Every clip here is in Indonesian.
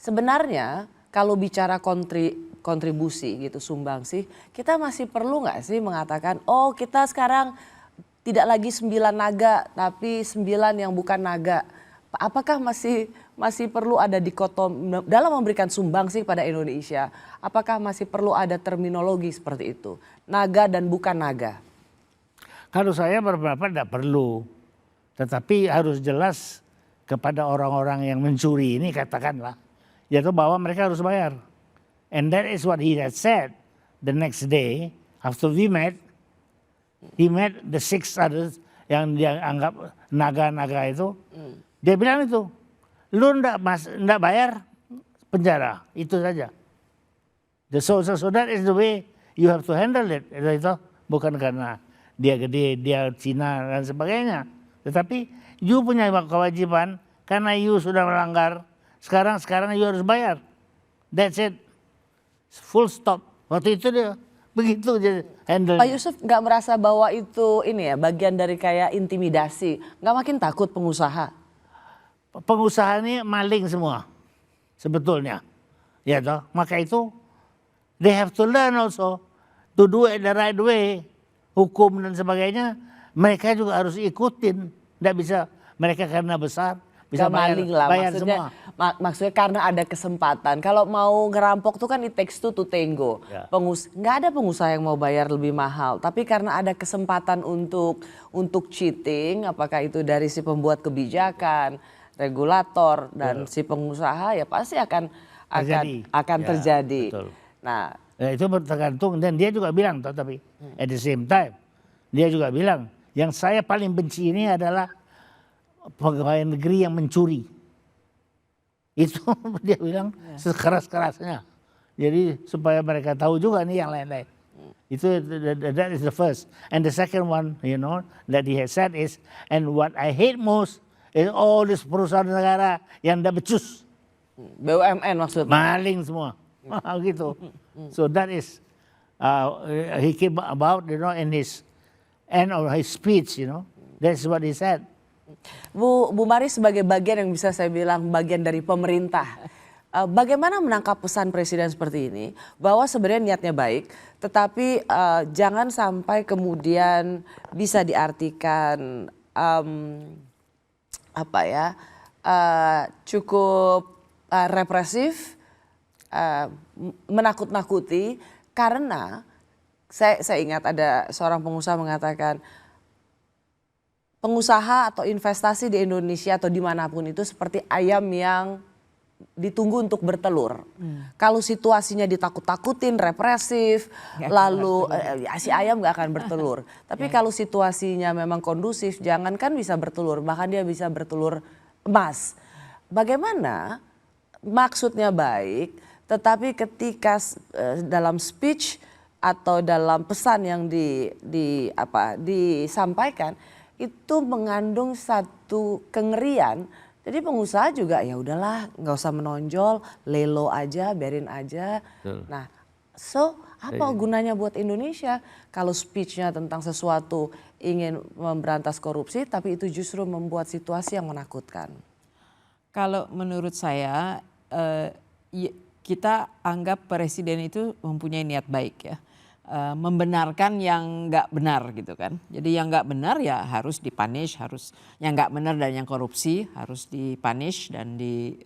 Sebenarnya kalau bicara kontribusi gitu, sumbangsi, kita masih perlu nggak sih mengatakan, oh kita sekarang tidak lagi 9 naga tapi 9 yang bukan naga. Apakah masih perlu ada dikotom dalam memberikan sumbangsi pada Indonesia? Apakah masih perlu ada terminologi seperti itu? Naga dan bukan naga. Kalau saya berpendapat tidak perlu. Tetapi harus jelas kepada orang-orang yang mencuri ini, katakanlah, yaitu bahwa mereka harus bayar. And that is what he had said the next day after we met. He met the 6 others yang dia anggap naga-naga itu. Dia bilang itu, lu ndak bayar penjara, itu saja. So that is the way you have to handle it. Itu bukan karena dia gede, dia Cina dan sebagainya. Tetapi you punya kewajiban karena you sudah melanggar. Sekarang you harus bayar. That's it. Full stop. Waktu itu dia begitu jadi handle. Pak Yusuf nggak merasa bahwa itu ini ya bagian dari kayak intimidasi? Nggak makin takut pengusaha? Pengusaha ini maling semua sebetulnya, ya toh. Maka itu they have to learn also to do it the right way. Hukum dan sebagainya mereka juga harus ikutin. Nggak bisa mereka karena besar bisa maling lah bayar maksudnya, semua. maksudnya karena ada kesempatan. Kalau mau ngerampok tuh kan it takes two to tango. Ya. Nggak ada pengusaha yang mau bayar lebih mahal. Tapi karena ada kesempatan untuk cheating, apakah itu dari si pembuat kebijakan, regulator dan si pengusaha, ya pasti akan terjadi. Betul. Nah, itu tergantung, dan dia juga bilang tapi at the same time dia juga bilang yang saya paling benci ini adalah pegawai negeri yang mencuri. Itu dia bilang sekeras-kerasnya. Jadi supaya mereka tahu juga nih yang lain-lain. Itu that is the first. And the second one, that he has said is, and what I hate most is all this perusahaan negara yang tidak becus. BUMN maksudnya. Maling semua. Gitu. So that is he came about, in his end of his speech, That's what he said. Bu Mari sebagai bagian yang bisa saya bilang bagian dari pemerintah. Bagaimana menangkap pesan presiden seperti ini bahwa sebenarnya niatnya baik, tetapi jangan sampai kemudian bisa diartikan cukup represif, menakut-nakuti, karena saya ingat ada seorang pengusaha mengatakan pengusaha atau investasi di Indonesia atau dimanapun itu seperti ayam yang ditunggu untuk bertelur. Kalau situasinya ditakut-takutin, represif, lalu si ayam gak akan bertelur. Tapi kalau situasinya memang kondusif, jangankan bisa bertelur, bahkan dia bisa bertelur emas. Bagaimana maksudnya baik, tetapi ketika dalam speech atau dalam pesan yang disampaikan itu mengandung satu kengerian. Jadi pengusaha juga ya udahlah, nggak usah menonjol, lelo aja, biarin aja. Nah, apa gunanya buat Indonesia kalau speech-nya tentang sesuatu ingin memberantas korupsi, tapi itu justru membuat situasi yang menakutkan. Kalau menurut saya, kita anggap presiden itu mempunyai niat baik ya. Membenarkan yang nggak benar gitu kan. Jadi yang nggak benar ya harus dipunish, yang nggak benar dan yang korupsi harus dipunish dan di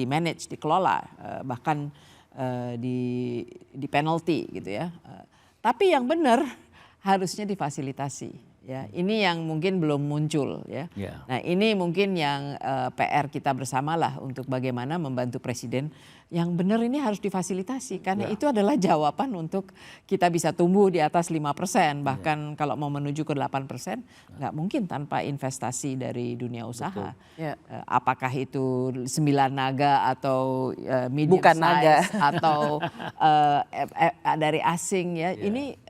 manage, dikelola, bahkan di penalty gitu ya. Tapi yang benar harusnya difasilitasi. Ya, ini yang mungkin belum muncul ya. Nah, ini mungkin yang PR kita bersamalah untuk bagaimana membantu presiden. Yang benar ini harus difasilitasi karena itu adalah jawaban untuk kita bisa tumbuh di atas 5%, bahkan kalau mau menuju ke 8% nggak mungkin tanpa investasi dari dunia usaha. Apakah itu 9 naga atau medium bukan size naga atau dari asing ya. Ini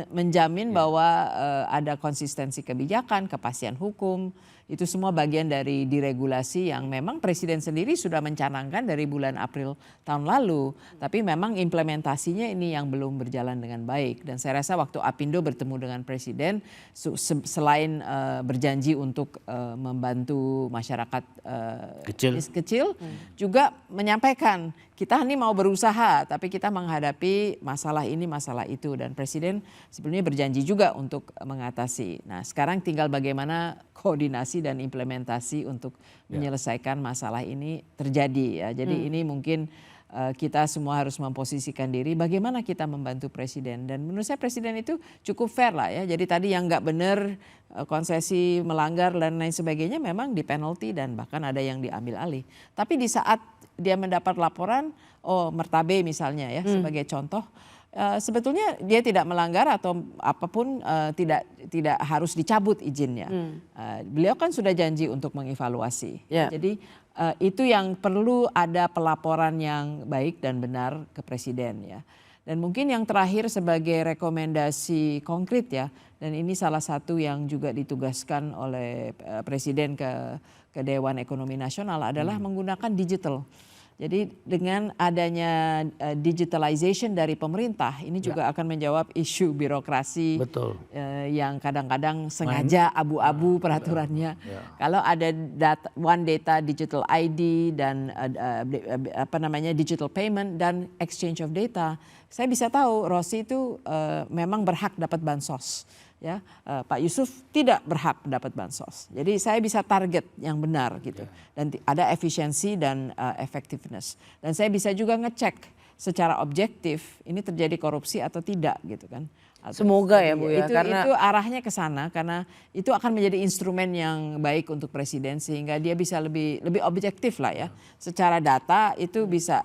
menjamin bahwa ada konsistensi kebijakan, kepastian hukum, Itu semua bagian dari diregulasi yang memang Presiden sendiri sudah mencanangkan dari bulan April tahun lalu. Tapi memang implementasinya ini yang belum berjalan dengan baik. Dan saya rasa waktu Apindo bertemu dengan Presiden, selain berjanji untuk membantu masyarakat kecil, juga menyampaikan kita ini mau berusaha tapi kita menghadapi masalah ini masalah itu, dan Presiden sebenarnya berjanji juga untuk mengatasi. Nah sekarang tinggal bagaimana koordinasi dan implementasi untuk menyelesaikan masalah ini terjadi ya. Jadi ini mungkin kita semua harus memposisikan diri bagaimana kita membantu Presiden, dan menurut saya Presiden itu cukup fair lah ya. Jadi tadi yang nggak benar, konsesi melanggar dan lain sebagainya memang di penalti dan bahkan ada yang diambil alih. Tapi di saat dia mendapat laporan, Mertabe misalnya ya sebagai contoh, sebetulnya dia tidak melanggar atau apapun, tidak harus dicabut izinnya. Beliau kan sudah janji untuk mengevaluasi. Jadi itu yang perlu ada pelaporan yang baik dan benar ke Presiden ya. Dan mungkin yang terakhir sebagai rekomendasi konkret ya, dan ini salah satu yang juga ditugaskan oleh Presiden ke Dewan Ekonomi Nasional adalah menggunakan digital. Jadi dengan adanya digitalization dari pemerintah, ini juga akan menjawab isu birokrasi yang kadang-kadang sengaja abu-abu peraturannya. Kalau ada One Data Digital ID dan digital payment dan exchange of data, saya bisa tahu Rossi itu memang berhak dapat bansos. Ya, Pak Yusuf tidak berhak mendapat bansos. Jadi saya bisa target yang benar gitu. Dan ada efisiensi dan effectiveness. Dan saya bisa juga ngecek secara objektif ini terjadi korupsi atau tidak gitu kan. Semoga ya Bu ya. Itu arahnya ke sana karena itu akan menjadi instrumen yang baik untuk Presiden sehingga dia bisa lebih objektif lah ya. Secara data itu bisa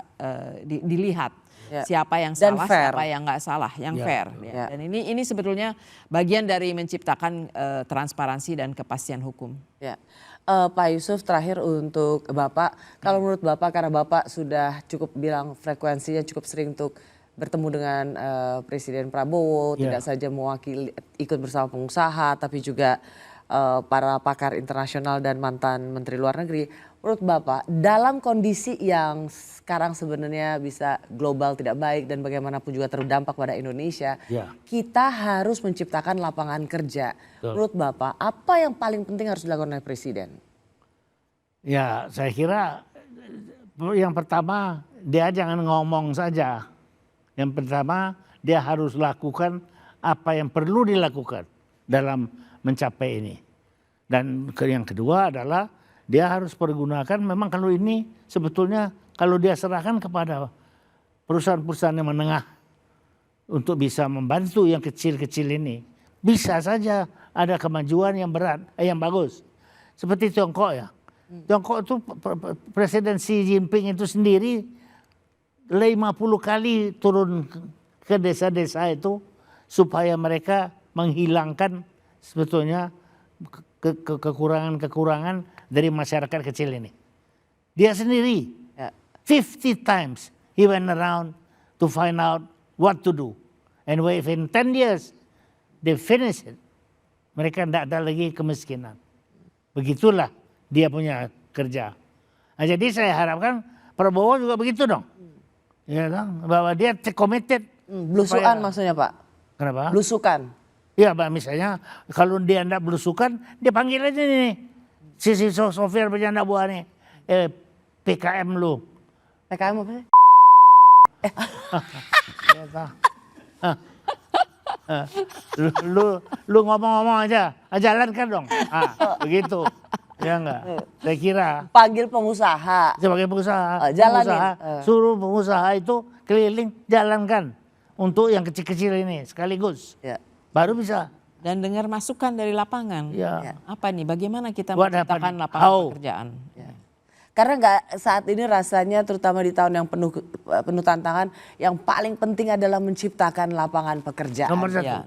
dilihat. Siapa yang salah, siapa yang nggak salah, yang fair. Ya. Dan ini sebetulnya bagian dari menciptakan transparansi dan kepastian hukum. Ya. Pak Yusuf, terakhir untuk Bapak, kalau menurut Bapak karena Bapak sudah cukup bilang frekuensinya cukup sering untuk bertemu dengan Presiden Prabowo, tidak saja mewakili ikut bersama pengusaha, tapi juga para pakar internasional dan mantan Menteri Luar Negeri. Menurut Bapak, dalam kondisi yang sekarang sebenarnya bisa global tidak baik dan bagaimanapun juga terdampak pada Indonesia, kita harus menciptakan lapangan kerja. Menurut Bapak, apa yang paling penting harus dilakukan oleh Presiden? Ya, saya kira yang pertama dia jangan ngomong saja. Yang pertama dia harus lakukan apa yang perlu dilakukan dalam mencapai ini. Dan yang kedua adalah dia harus pergunakan, memang kalau ini sebetulnya kalau dia serahkan kepada perusahaan-perusahaan yang menengah untuk bisa membantu yang kecil-kecil ini, bisa saja ada kemajuan yang berat, yang bagus. Seperti Tiongkok ya. Tiongkok itu Presiden Xi Jinping itu sendiri 50 kali turun ke desa-desa itu supaya mereka menghilangkan sebetulnya kekurangan-kekurangan dari masyarakat kecil ini. Dia sendiri 50 times he went around to find out what to do. And within 10 years they finish it. Mereka tidak ada lagi kemiskinan. Begitulah dia punya kerja. Nah, jadi saya harapkan Prabowo juga begitu dong. Ya dong, bahwa dia committed. Belusukan maksudnya Pak? Kenapa? Belusukan. Ya, misalnya kalau dia tidak belusukan, dia panggil aja nih. Si Sofir bercanda buah nih. PKM lu. PKM apa sih? Lu ngomong-ngomong aja, jalankan dong. Begitu. Ya enggak? Saya kira. Panggil pengusaha. Sebagai pengusaha. Jalanin. Suruh pengusaha itu keliling, jalankan. Untuk yang kecil-kecil ini sekaligus. Baru bisa. Dan dengar masukan dari lapangan. Apa nih? Bagaimana kita menciptakan lapangan pekerjaan? Karena saat ini rasanya terutama di tahun yang penuh tantangan, yang paling penting adalah menciptakan lapangan pekerjaan.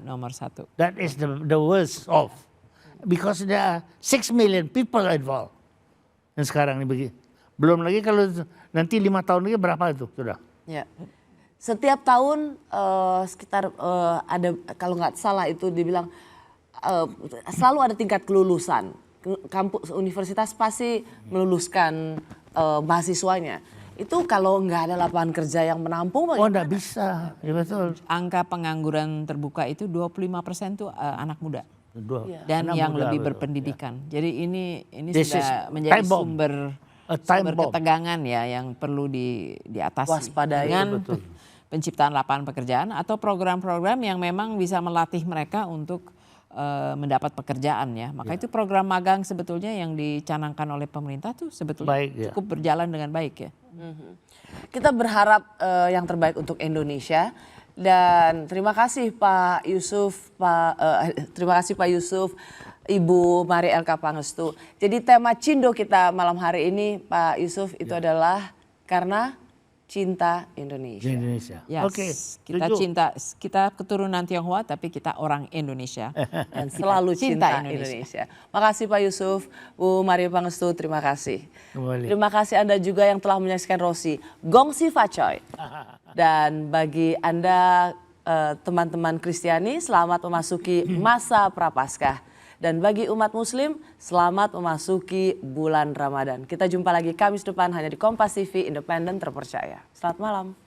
Nomor satu. That is the worst of. Because there are 6 million people involved. Dan sekarang ini begini. Belum lagi kalau nanti 5 tahun lagi berapa itu sudah. Setiap tahun sekitar ada, kalau nggak salah itu dibilang selalu ada tingkat kelulusan. kampus universitas pasti meluluskan mahasiswanya. Itu kalau nggak ada lapangan kerja yang menampung Oh enggak bisa, ya betul. Angka pengangguran terbuka itu 25% tuh anak muda. Iya. Dan Anak yang muda, lebih betul. berpendidikan. Jadi ini This sudah is menjadi time bomb. sumber Time bomb. ketegangan ya yang perlu diatasi Waspadai. dengan Betul. penciptaan lapangan pekerjaan atau program-program yang memang bisa melatih mereka untuk mendapat pekerjaan ya. Maka itu program magang sebetulnya yang dicanangkan oleh pemerintah tuh sebetulnya Baik, ya. cukup berjalan dengan baik ya. Kita berharap yang terbaik untuk Indonesia dan terima kasih Pak Yusuf, terima kasih Pak Yusuf, Ibu Mari Elka Pangestu. Jadi tema Cindo kita malam hari ini Pak Yusuf itu adalah karena cinta Indonesia. Di Indonesia. Yes, Oke, kita setuju. kita keturunan Tionghoa tapi kita orang Indonesia. Dan selalu cinta Indonesia. Makasih Pak Yusuf, Bu Maria Pangestu, terima kasih. Kembali. Terima kasih Anda juga yang telah menyaksikan Rosi Gongsi Facoy. Dan bagi Anda teman-teman Kristiani, selamat memasuki masa Prapaskah. Dan bagi umat Muslim, selamat memasuki bulan Ramadan. Kita jumpa lagi Kamis depan hanya di Kompas TV, independen terpercaya. Selamat malam.